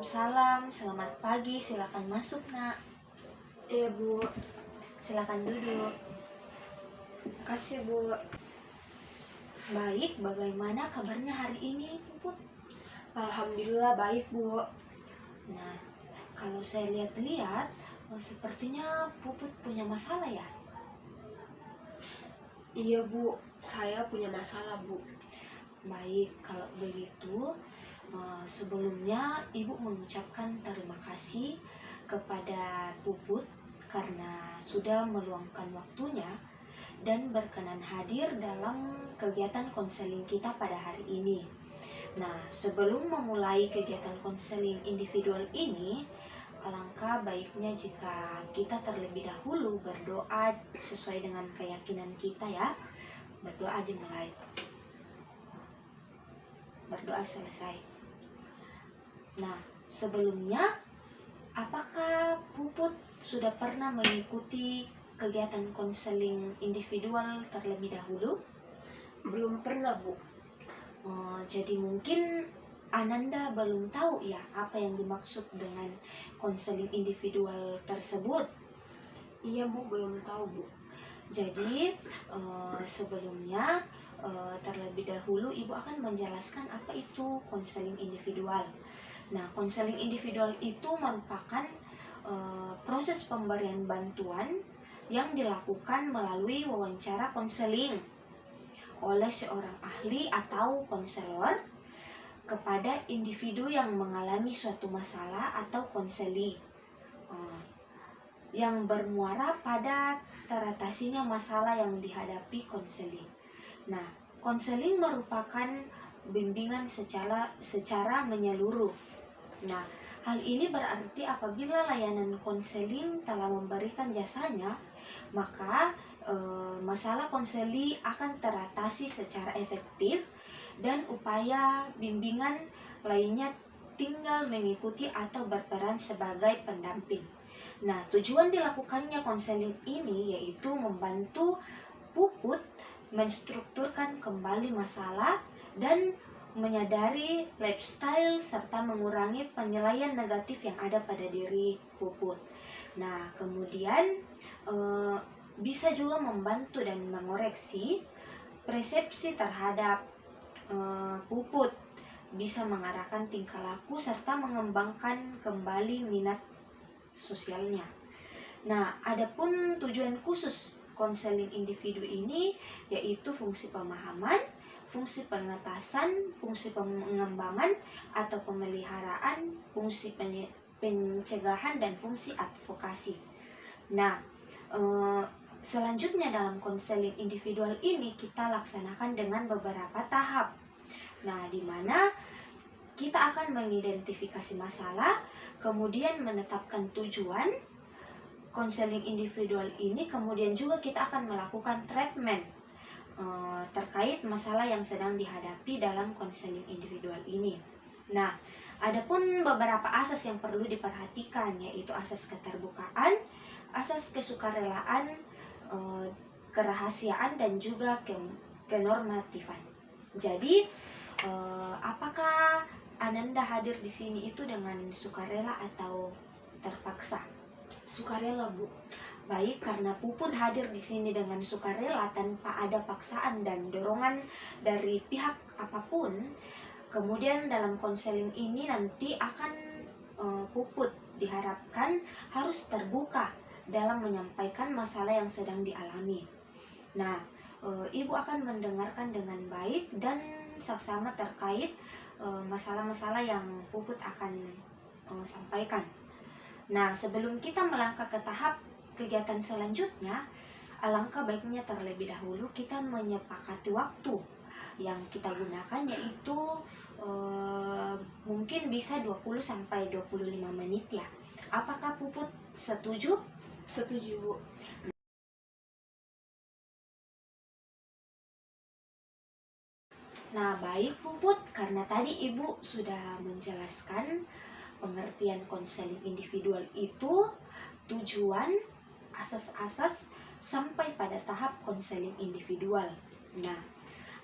Waalaikumsalam, selamat pagi, silakan masuk nak. Iya Bu, Silakan duduk. kasih Bu. Baik, bagaimana kabarnya hari ini Puput? Alhamdulillah baik Bu. Nah, kalau saya lihat-lihat, sepertinya Puput punya masalah ya? Iya Bu, saya punya masalah Bu. Baik, kalau begitu, sebelumnya Ibu mengucapkan terima kasih kepada Puput karena sudah meluangkan waktunya dan berkenan hadir dalam kegiatan konseling kita pada hari ini. Nah, sebelum memulai kegiatan konseling individual ini, alangkah baiknya jika kita terlebih dahulu berdoa sesuai dengan keyakinan kita ya. Berdoa dimulai. Berdoa selesai. Nah, sebelumnya, apakah Puput sudah pernah mengikuti kegiatan konseling individual terlebih dahulu? Belum pernah Bu. Jadi mungkin Ananda belum tahu ya apa yang dimaksud dengan konseling individual tersebut. Iya Bu, belum tahu Bu. Jadi sebelumnya terlebih dahulu Ibu akan menjelaskan apa itu konseling individual. Nah, konseling individual itu merupakan proses pemberian bantuan yang dilakukan melalui wawancara konseling oleh seorang ahli atau konselor kepada individu yang mengalami suatu masalah atau konseli yang bermuara pada teratasinya masalah yang dihadapi konseling. Nah, konseling merupakan bimbingan secara menyeluruh. Nah, hal ini berarti apabila layanan konseling telah memberikan jasanya, maka masalah konseli akan teratasi secara efektif dan upaya bimbingan lainnya tinggal mengikuti atau berperan sebagai pendamping. Nah, tujuan dilakukannya konseling ini yaitu membantu Puput menstrukturkan kembali masalah dan menyadari lifestyle serta mengurangi penilaian negatif yang ada pada diri Puput. Nah, kemudian bisa juga membantu dan mengoreksi persepsi terhadap Puput, bisa mengarahkan tingkah laku serta mengembangkan kembali minat sosialnya. Nah, adapun tujuan khusus konseling individu ini yaitu fungsi pemahaman, fungsi pengetasan, fungsi pengembangan atau pemeliharaan, fungsi pencegahan dan fungsi advokasi. Nah, selanjutnya dalam konseling individual ini kita laksanakan dengan beberapa tahap. Nah, di mana kita akan mengidentifikasi masalah, kemudian menetapkan tujuan konseling individual ini, kemudian juga kita akan melakukan treatment terkait masalah yang sedang dihadapi dalam konseling individual ini. Nah, adapun beberapa asas yang perlu diperhatikan yaitu asas keterbukaan, asas kesukarelaan, kerahasiaan dan juga kenormatifan. Jadi, apakah Ananda hadir di sini itu dengan sukarela atau terpaksa? Sukarela Bu. Baik, karena Puput hadir di sini dengan sukarela tanpa ada paksaan dan dorongan dari pihak apapun. Kemudian dalam konseling ini nanti akan Puput diharapkan harus terbuka dalam menyampaikan masalah yang sedang dialami. Nah, Ibu akan mendengarkan dengan baik dan saksama terkait masalah-masalah yang Puput akan sampaikan. Nah, sebelum kita melangkah ke tahap kegiatan selanjutnya, alangkah baiknya terlebih dahulu kita menyepakati waktu yang kita gunakan yaitu mungkin bisa 20-25 menit ya. Apakah Puput setuju? Setuju Bu. Nah, baik Puput, karena tadi Ibu sudah menjelaskan pengertian konseling individual itu, tujuan, asas-asas, sampai pada tahap konseling individual. Nah,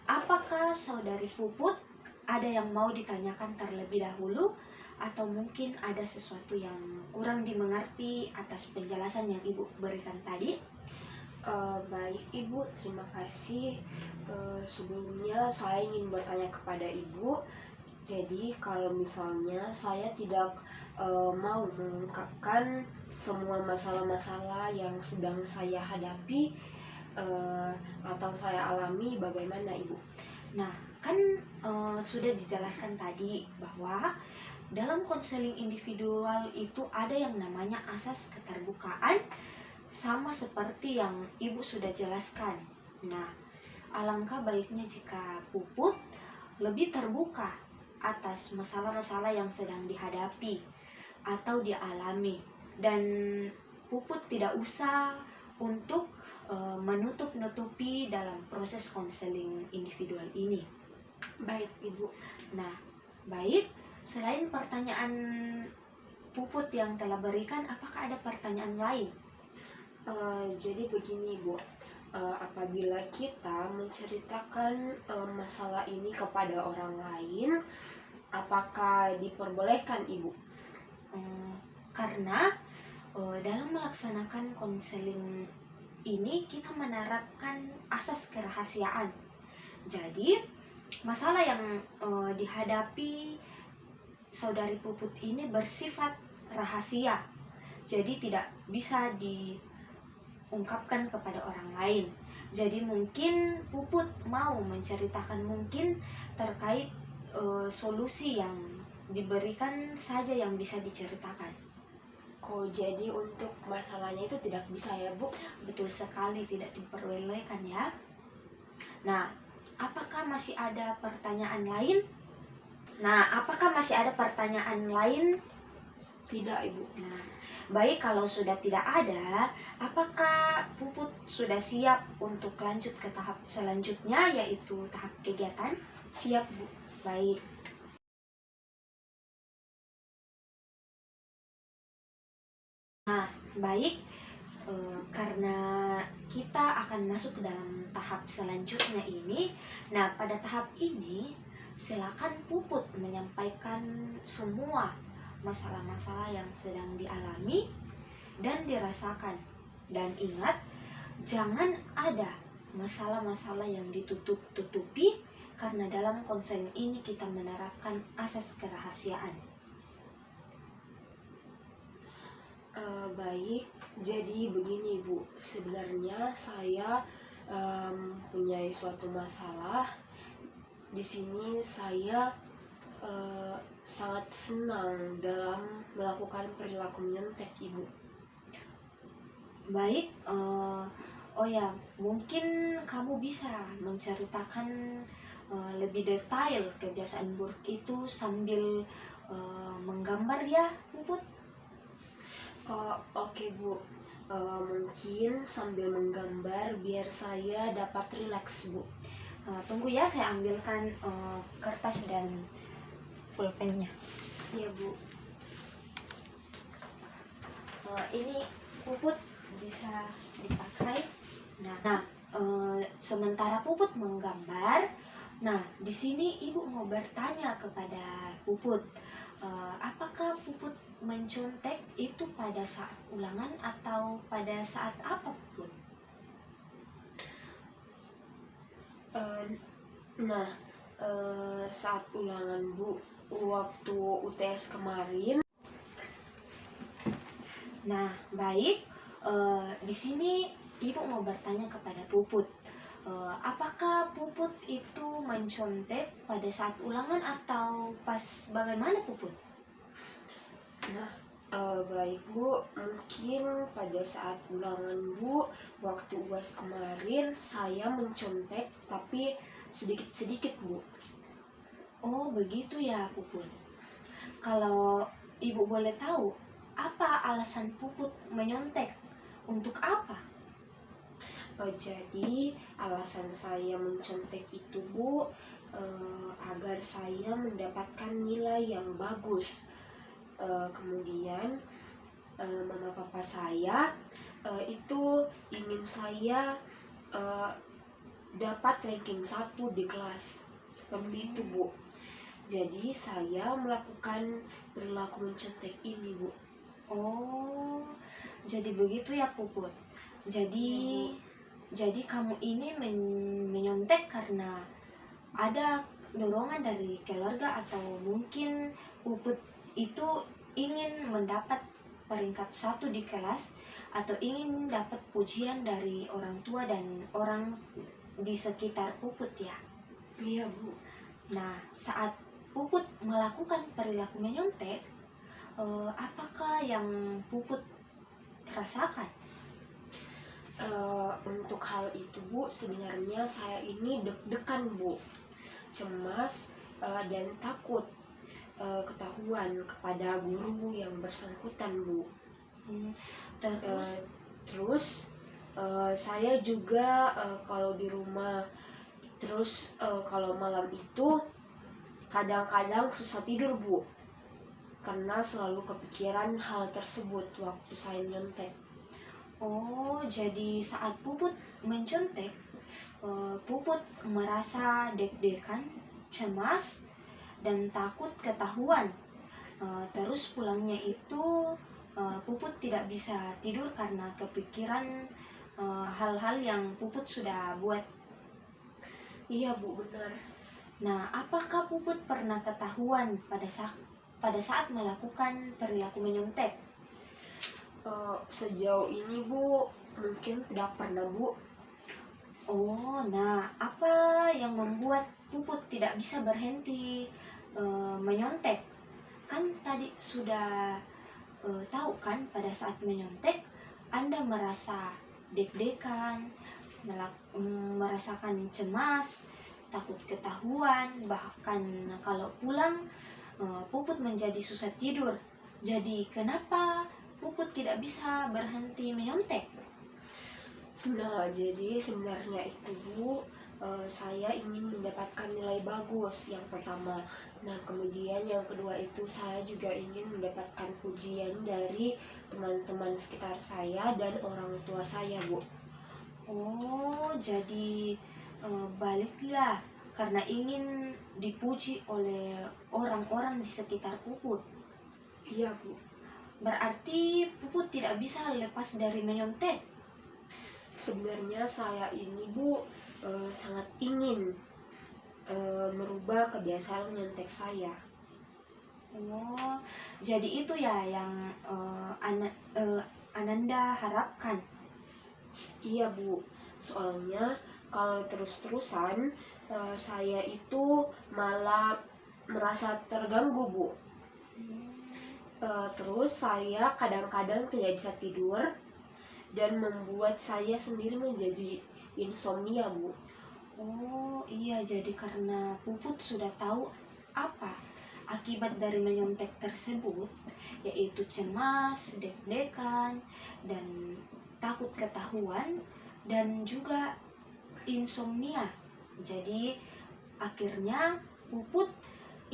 apakah saudari Puput ada yang mau ditanyakan terlebih dahulu atau mungkin ada sesuatu yang kurang dimengerti atas penjelasan yang Ibu berikan tadi? Baik Ibu, terima kasih. Sebelumnya saya ingin bertanya kepada Ibu. Jadi kalau misalnya saya tidak mau mengungkapkan semua masalah-masalah yang sedang saya hadapi atau saya alami, bagaimana Ibu? Nah, kan sudah dijelaskan tadi bahwa dalam konseling individual itu ada yang namanya asas keterbukaan, sama seperti yang Ibu sudah jelaskan. Nah, alangkah baiknya jika Puput lebih terbuka atas masalah-masalah yang sedang dihadapi atau dialami, dan Puput tidak usah untuk menutup-nutupi dalam proses konseling individual ini. Baik Ibu. Nah, baik, selain pertanyaan Puput yang telah berikan, apakah ada pertanyaan lain? Jadi begini Bu, apabila kita menceritakan masalah ini kepada orang lain, apakah diperbolehkan Ibu? Karena dalam melaksanakan konseling ini kita menerapkan asas kerahasiaan. Jadi masalah yang dihadapi saudari Puput ini bersifat rahasia, jadi tidak bisa diungkapkan kepada orang lain. Jadi mungkin Puput mau menceritakan mungkin terkait solusi yang diberikan saja yang bisa diceritakan. Oh, jadi untuk masalahnya itu tidak bisa ya Bu? Betul sekali, tidak diperbolehkan ya. Nah, apakah masih ada pertanyaan lain? Tidak Ibu. Nah, baik, kalau sudah tidak ada, apakah Puput sudah siap untuk lanjut ke tahap selanjutnya, yaitu tahap kegiatan? Siap Bu. Baik. Nah, baik, karena kita akan masuk ke dalam tahap selanjutnya ini. Nah, pada tahap ini silakan Puput menyampaikan semua masalah-masalah yang sedang dialami dan dirasakan. Dan ingat, jangan ada masalah-masalah yang ditutup-tutupi, karena dalam konseling ini kita menerapkan asas kerahasiaan. Baik, jadi begini Bu, sebenarnya saya punya suatu masalah. Di sini saya sangat senang dalam melakukan perilaku menyontek Ibu. Baik, oh ya, mungkin kamu bisa menceritakan lebih detail kebiasaan buruk itu sambil menggambar ya, Puput? Oke Bu, mungkin sambil menggambar biar saya dapat rileks Bu. Tunggu ya, saya ambilkan kertas dan pulpennya. Iya Bu. Ini Puput bisa dipakai. Nah, sementara Puput menggambar, nah di sini Ibu mau bertanya kepada Puput, apakah Puput mencontek itu pada saat ulangan atau pada saat apa, Puput? Saat ulangan Bu, waktu UTS kemarin. Nah, baik. Di sini Ibu mau bertanya kepada Puput, apakah Puput itu mencontek pada saat ulangan atau pas bagaimana, Puput? Baik Bu, mungkin pada saat ulangan Bu, waktu UAS kemarin saya mencontek tapi sedikit-sedikit Bu. Oh, begitu ya, Puput. Kalau Ibu boleh tahu, apa alasan Puput menyontek? Untuk apa? Jadi alasan saya mencontek itu Bu, agar saya mendapatkan nilai yang bagus. Kemudian mama papa saya itu ingin saya dapat ranking 1 di kelas, seperti itu Bu. Jadi saya melakukan perilaku mencontek ini, Bu. Oh, jadi begitu ya Puput. Jadi Iya, Bu. jadi kamu ini menyontek karena ada dorongan dari keluarga, atau mungkin Puput itu ingin mendapat peringkat satu di kelas, atau ingin dapat pujian dari orang tua dan orang di sekitar Puput ya. Iya, Bu. Nah, saat Puput melakukan perilaku menyontek, apakah yang Puput rasakan? Untuk hal itu, Bu, sebenarnya saya ini deg-degan, Bu. Cemas dan takut ketahuan kepada guru yang bersangkutan, Bu. Hmm, Terus, Eh, Terus saya juga kalau di rumah, terus kalau malam itu kadang-kadang susah tidur, Bu, karena selalu kepikiran hal tersebut waktu saya nyontek. oh, jadi saat Puput mencontek, Puput merasa deg-degan, cemas, dan takut ketahuan. Terus pulangnya itu Puput tidak bisa tidur karena kepikiran hal-hal yang Puput sudah buat. Iya, Bu, benar. Nah, apakah Puput pernah ketahuan pada saat melakukan perilaku menyontek? Sejauh ini, Bu, mungkin tidak pernah, Bu. Oh, nah, apa yang membuat Puput tidak bisa berhenti menyontek? Kan tadi sudah tahu kan, pada saat menyontek Anda merasa deg-degan, merasakan cemas, takut ketahuan, bahkan kalau pulang Puput menjadi susah tidur. Jadi kenapa Puput tidak bisa berhenti menyontek? Nah, jadi sebenarnya itu, Bu, saya ingin mendapatkan nilai bagus yang pertama. Nah, kemudian yang kedua itu saya juga ingin mendapatkan pujian dari teman-teman sekitar saya dan orang tua saya, Bu. Oh, jadi baliklah karena ingin dipuji oleh orang-orang di sekitar Puput. Iya, Bu. Berarti Puput tidak bisa lepas dari menyontek. Sebenarnya saya ini, Bu, sangat ingin merubah kebiasaan menyontek saya. Oh, jadi itu ya yang Ananda harapkan. Iya, Bu. Soalnya kalau terus-terusan saya itu malah merasa terganggu, Bu. Terus saya kadang-kadang tidak bisa tidur dan membuat saya sendiri menjadi insomnia, Bu. Oh iya, jadi karena Puput sudah tahu apa akibat dari menyontek tersebut, yaitu cemas, deg-degan, dan takut ketahuan, dan juga insomnia. Jadi akhirnya Puput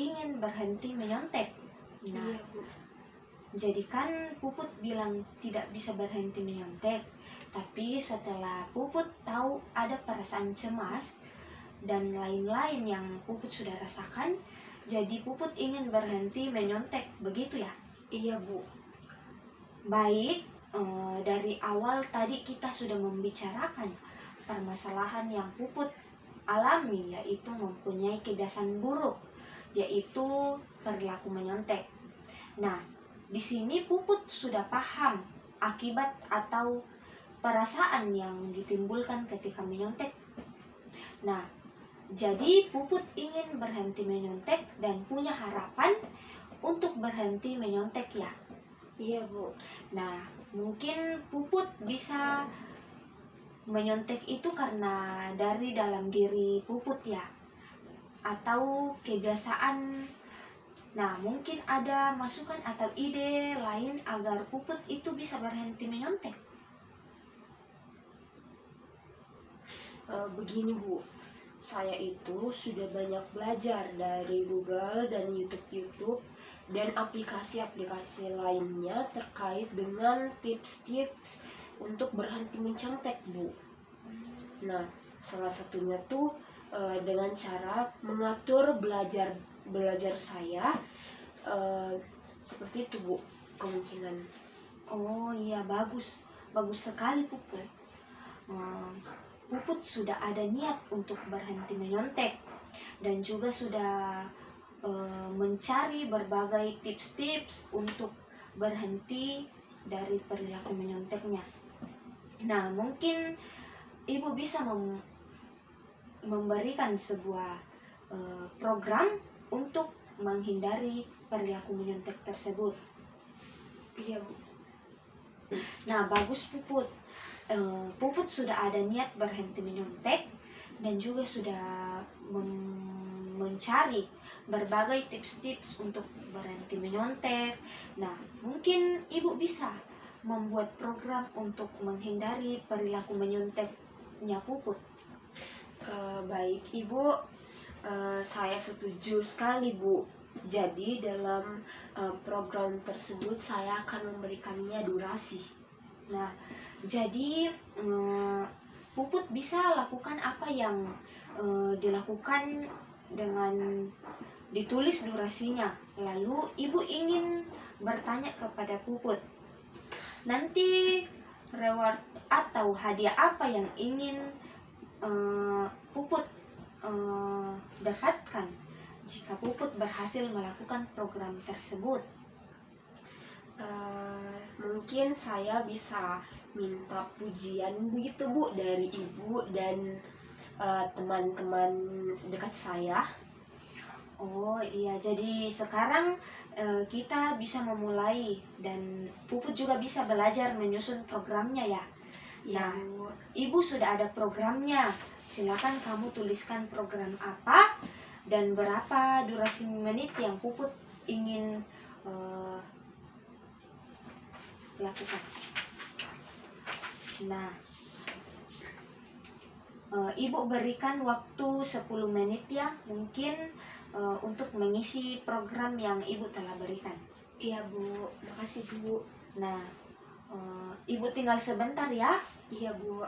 ingin berhenti menyontek. Nah, Iya, Bu. jadi kan Puput bilang tidak bisa berhenti menyontek, tapi setelah Puput tahu ada perasaan cemas dan lain-lain yang Puput sudah rasakan, jadi Puput ingin berhenti menyontek, begitu ya? Iya, Bu. Baik, dari awal tadi kita sudah membicarakan permasalahan yang Puput alami, yaitu mempunyai kebiasaan buruk, yaitu perilaku menyontek. Nah, di sini Puput sudah paham akibat atau perasaan yang ditimbulkan ketika menyontek. Nah, jadi Puput ingin berhenti menyontek dan punya harapan untuk berhenti menyontek ya. Iya, Bu. Nah, mungkin Puput bisa menyontek itu karena dari dalam diri Puput ya, atau kebiasaan. Nah, mungkin ada masukan atau ide lain agar Puput itu bisa berhenti menyontek. Begini, Bu. Saya itu sudah banyak belajar dari Google dan YouTube dan aplikasi-aplikasi lainnya terkait dengan tips-tips untuk berhenti mencontek, Bu. Nah, salah satunya tuh dengan cara mengatur belajar saya. Seperti itu Bu, kemungkinan. Oh iya, bagus sekali Puput. Eh, Puput sudah ada niat untuk berhenti menyontek dan juga sudah mencari berbagai tips-tips untuk berhenti dari perilaku menyonteknya. Nah, mungkin Ibu bisa memberikan sebuah program untuk menghindari perilaku menyontek tersebut. Iya Bu. Nah, bagus Puput. Puput sudah ada niat berhenti menyontek dan juga sudah mencari berbagai tips-tips untuk berhenti menyontek. Nah, mungkin Ibu bisa membuat program untuk menghindari perilaku menyonteknya Puput. Baik Ibu, saya setuju sekali Bu. Jadi dalam program tersebut saya akan memberikannya durasi. Nah, jadi Puput bisa lakukan apa yang dilakukan dengan ditulis durasinya. Lalu Ibu ingin bertanya kepada Puput, nanti reward atau hadiah apa yang ingin Puput dapatkan jika Puput berhasil melakukan program tersebut? Mungkin saya bisa minta pujian begitu Bu dari Ibu dan teman-teman dekat saya. Oh iya, jadi sekarang kita bisa memulai dan Puput juga bisa belajar menyusun programnya ya. Ya Nah, Bu. Ibu sudah ada programnya. Silakan kamu tuliskan program apa dan berapa durasi menit yang Puput ingin lakukan. Nah, Ibu berikan waktu 10 menit ya, mungkin untuk mengisi program yang Ibu telah berikan. Iya Bu, makasih Bu. Nah, Ibu tinggal sebentar ya. Iya Bu.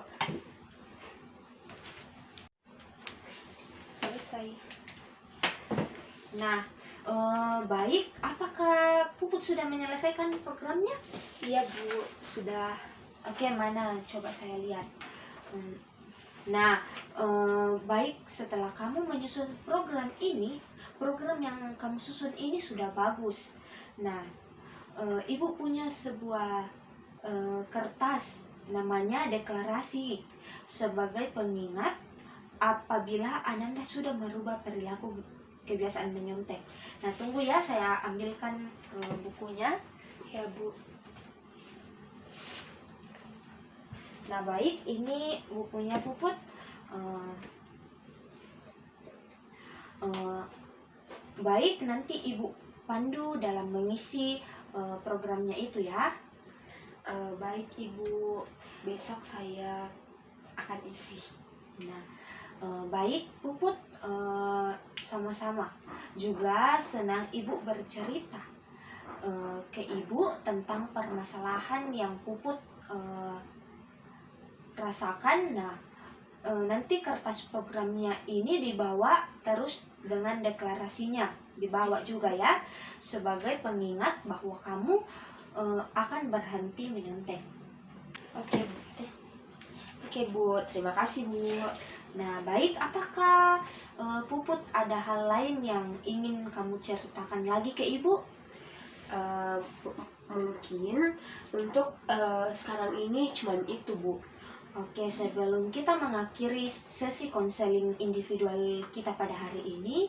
Selesai. Nah, baik, apakah Puput sudah menyelesaikan programnya? Iya Bu, sudah. Oke, mana? Coba saya lihat. Nah, baik, setelah kamu menyusun program ini, program yang kamu susun ini sudah bagus. Nah, Ibu punya sebuah kertas namanya deklarasi sebagai pengingat apabila Ananda sudah merubah perilaku kebiasaan menyontek. Nah, tunggu ya, saya ambilkan bukunya. Ya Bu. Nah, baik, ini bukunya Puput. Baik, nanti Ibu pandu dalam mengisi programnya itu ya. Baik Ibu, besok saya akan isi. Nah, baik Puput, sama-sama. Juga senang Ibu bercerita ke Ibu tentang permasalahan yang Puput rasakan. Nah, nanti kertas programnya ini dibawa terus dengan deklarasinya, dibawa juga ya sebagai pengingat bahwa kamu akan berhenti menyontek. Oke Bu. Oke Bu, terima kasih Bu. Nah, baik, apakah Puput ada hal lain yang ingin kamu ceritakan lagi ke Ibu? Mungkin untuk sekarang ini cuman itu Bu. Oke, sebelum kita mengakhiri sesi konseling individual kita pada hari ini,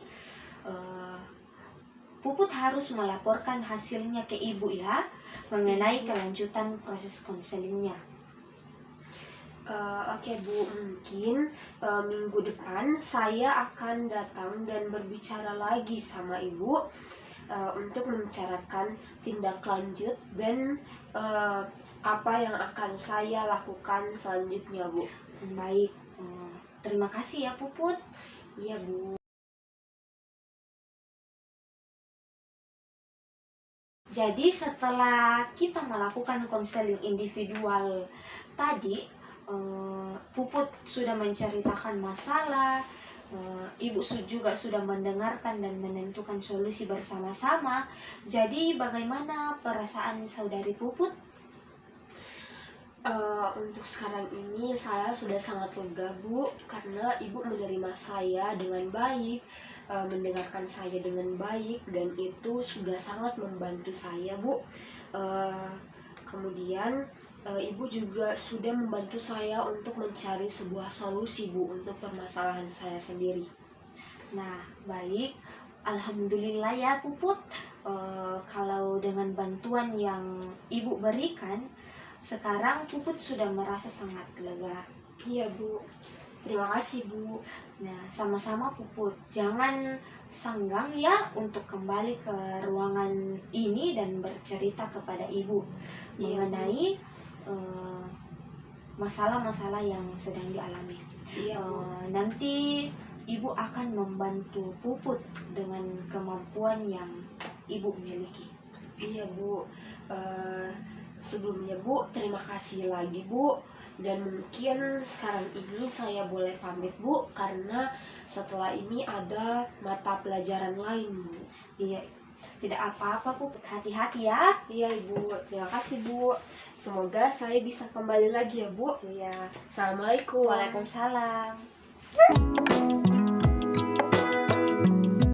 Puput harus melaporkan hasilnya ke Ibu ya, mengenai kelanjutan proses konselingnya. Oke Bu, mungkin minggu depan saya akan datang dan berbicara lagi sama Ibu untuk membicarakan tindak lanjut dan apa yang akan saya lakukan selanjutnya Bu. Baik, terima kasih ya Puput. Iya Bu. Jadi setelah kita melakukan konseling individual tadi, Puput sudah menceritakan masalah, Ibu juga sudah mendengarkan dan menentukan solusi bersama-sama. Jadi bagaimana perasaan saudari Puput? Untuk sekarang ini saya sudah sangat lega Bu, karena Ibu menerima saya dengan baik, mendengarkan saya dengan baik, dan itu sudah sangat membantu saya Bu. Kemudian Ibu juga sudah membantu saya untuk mencari sebuah solusi Bu untuk permasalahan saya sendiri. Nah, baik. Alhamdulillah ya Puput. Kalau dengan bantuan yang Ibu berikan, sekarang Puput sudah merasa sangat lega. Iya Bu, terima kasih Bu. Nah, sama-sama Puput. Jangan sanggang ya untuk kembali ke ruangan ini dan bercerita kepada Ibu Iya, Bu. mengenai masalah-masalah yang sedang dialami. Iya Bu. Nanti Ibu akan membantu Puput dengan kemampuan yang Ibu miliki. Iya Bu. Sebelumnya Bu, terima kasih lagi Bu. Dan mungkin sekarang ini saya boleh pamit Bu, karena setelah ini ada mata pelajaran lain Bu. Iya, tidak apa-apa Puput. Hati-hati ya. Iya Ibu, terima kasih Bu. Semoga saya bisa kembali lagi ya Bu. Iya. Assalamualaikum. Waalaikumsalam.